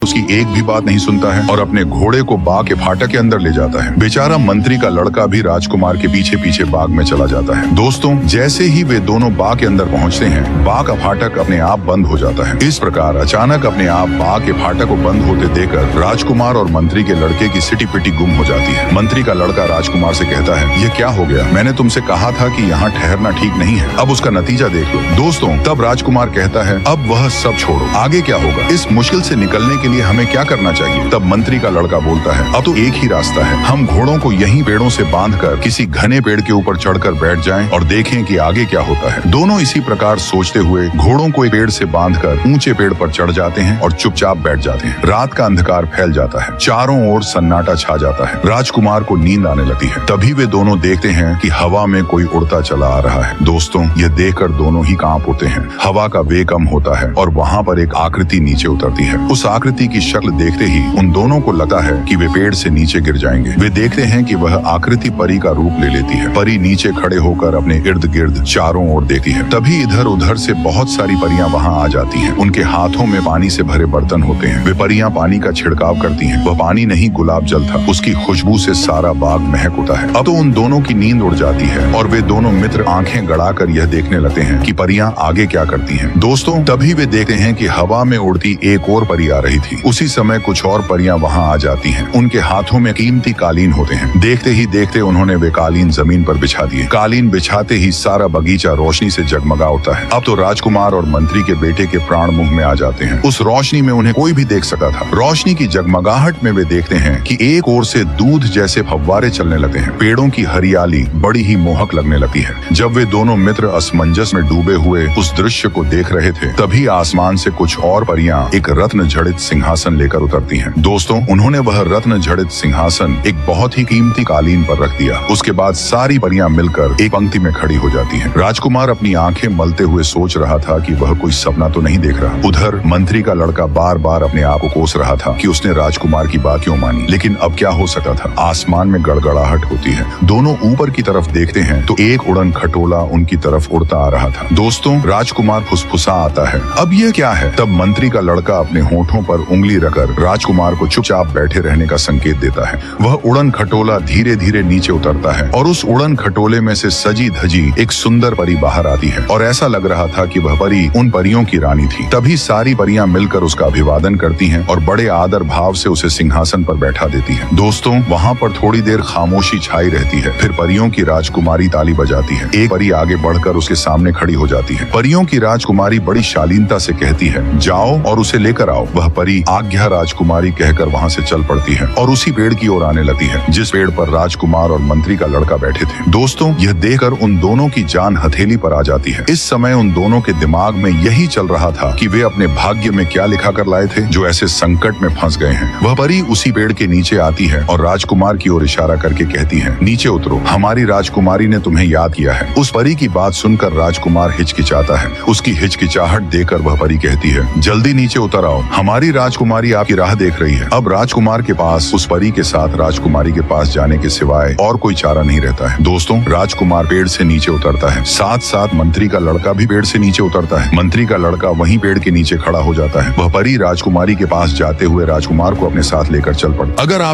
उसकी एक भी बात नहीं सुनता है और अपने घोड़े को बाग के फाटक के अंदर ले जाता है। बेचारा मंत्री का लड़का भी राजकुमार के पीछे पीछे बाग में चला जाता है। दोस्तों, जैसे ही वे दोनों बाग के अंदर पहुंचते हैं, बाग का फाटक अपने आप बंद हो जाता है। इस प्रकार अचानक अपने आप बाग के फाटक को बंद होते देखकर राजकुमार और मंत्री के लड़के की सिटी पिटी गुम हो जाती है। मंत्री का लड़का राजकुमार से कहता है, ये क्या हो गया? मैंने तुमसे कहा था कि यहाँ ठहरना ठीक नहीं है, अब उसका नतीजा देख लो। दोस्तों, तब राजकुमार कहता है, अब वह सब छोड़ो, आगे क्या होगा? इस मुश्किल से निकलने के लिए हमें क्या करना चाहिए? तब मंत्री का लड़का बोलता है, अब तो एक ही रास्ता है, हम घोड़ों को यहीं पेड़ों से बांधकर किसी घने पेड़ के ऊपर चढ़कर बैठ जाएं और देखें कि आगे क्या होता है। दोनों इसी प्रकार सोचते हुए घोड़ों को एक पेड़ से बांधकर ऊंचे पेड़ पर चढ़ जाते हैं और चुपचाप बैठ जाते हैं। रात का अंधकार फैल जाता है, चारों ओर सन्नाटा छा जाता है। राजकुमार को नींद आने लगती है। तभी वे दोनों देखते हैं कि हवा में कोई उड़ता चला आ रहा है। दोस्तों, ये देखकर दोनों ही कांप उठते हैं। हवा का वेग कम होता है और वहाँ पर एक आकृति नीचे उतरती है। उस आकृति की शक्ल देखते ही उन दोनों को लगता है कि वे पेड़ से नीचे गिर जाएंगे। वे देखते हैं कि वह आकृति परी का रूप ले लेती है। परी नीचे खड़े होकर अपने इर्द गिर्द चारों ओर देखती है। तभी इधर उधर से बहुत सारी परियां वहां आ जाती हैं। उनके हाथों में पानी से भरे बर्तन होते हैं। वे परियां पानी का छिड़काव करती हैं। वह पानी नहीं, गुलाब जल था। उसकी खुशबू से सारा बाग महक उठा है। अब तो उन दोनों की नींद उड़ जाती है और वे दोनों मित्र आंखें गड़ाकर यह देखने लगते हैं कि परियां आगे क्या करती हैं। दोस्तों, तभी वे देखते हैं कि हवा में उड़ती एक और परी आ रही थी। उसी समय कुछ और परियां वहां आ जाती हैं। उनके हाथों में कीमती कालीन होते हैं। देखते ही देखते उन्होंने वे कालीन जमीन पर बिछा दिए। कालीन बिछाते ही सारा बगीचा रोशनी से जगमगा उठता है। अब तो राजकुमार और मंत्री के बेटे के प्राण मुंह में आ जाते हैं। उस रोशनी में उन्हें कोई भी देख सका था। रोशनी की जगमगाहट में वे देखते हैं कि एक ओर से दूध जैसे फव्वारे चलने लगते हैं। पेड़ों की हरियाली बड़ी ही मोहक लगने लगती है। जब वे दोनों मित्र असमंजस में डूबे हुए उस दृश्य को देख रहे थे, तभी आसमान से कुछ और परियां एक रत्न जड़ित सिंहासन लेकर उतरती हैं। दोस्तों, उन्होंने वह रत्न जड़ित सिंहासन एक बहुत ही कीमती कालीन पर रख दिया। उसके बाद सारी परियां मिलकर एक पंक्ति में खड़ी हो जाती हैं। राजकुमार अपनी आंखें मलते हुए सोच रहा था कि वह कोई सपना तो नहीं देख रहा। उधर मंत्री का लड़का बार बार अपने आप को कोस रहा था कि उसने राजकुमार की बात क्यों मानी। लेकिन अब क्या हो सकता था? आसमान में गड़गड़ाहट होती है। दोनों ऊपर की तरफ देखते हैं तो एक उड़न खटोला उनकी तरफ उड़ता आ रहा था। दोस्तों, राजकुमार फुसफुसा आता है, अब ये क्या है? तब मंत्री का लड़का अपने होठों पर उंगली रखकर राजकुमार को चुपचाप बैठे रहने का संकेत देता है। वह उड़न खटोला धीरे धीरे नीचे उतरता है और उस उड़न खटोले में से सजी धजी एक सुंदर परी बाहर आती है और ऐसा लग रहा था कि वह परी उन परियों की रानी थी। तभी सारी परियां मिलकर उसका अभिवादन करती हैं और बड़े आदर भाव से उसे सिंहासन पर बैठा देती हैं। दोस्तों, वहाँ पर थोड़ी देर खामोशी छाई रहती है। फिर परियों की राजकुमारी ताली बजाती है। एक परी आगे बढ़कर उसके सामने खड़ी हो जाती है। परियों की राजकुमारी बड़ी शालीनता से कहती है, जाओ और उसे लेकर आओ। वह परी आज्ञा राजकुमारी कहकर वहाँ से चल पड़ती है और उसी पेड़ की ओर आने लगती है जिस पेड़ पर राजकुमार और मंत्री का लड़का बैठे थे। दोस्तों, यह देखकर उन दोनों की जान हथेली पर आ जाती है। इस समय उन दोनों के दिमाग में यही चल रहा था कि वे अपने भाग्य में क्या लिखा कर लाए थे जो ऐसे संकट में फंस गए हैं। वह परी उसी पेड़ के नीचे आती है और राजकुमार की ओर इशारा करके कहती है, नीचे उतरो, हमारी राजकुमारी ने तुम्हें याद किया है। उस परी की बात सुनकर राजकुमार हिचकिचाता है। उसकी हिचकिचाहट देखकर वह परी कहती है, जल्दी नीचे उतर आओ, हमारी राजकुमारी आपकी राह देख रही है। अब राजकुमार के पास उस परी के साथ राजकुमारी के पास जाने के सिवाय और कोई चारा नहीं रहता है। दोस्तों, राजकुमार पेड़ से नीचे उतरता है। साथ साथ मंत्री का लड़का भी पेड़ से नीचे उतरता है। मंत्री का लड़का वहीं पेड़ के नीचे खड़ा हो जाता है। वह परी राजकुमारी के पास जाते हुए राजकुमार को अपने साथ लेकर चल पड़ता। अगर आप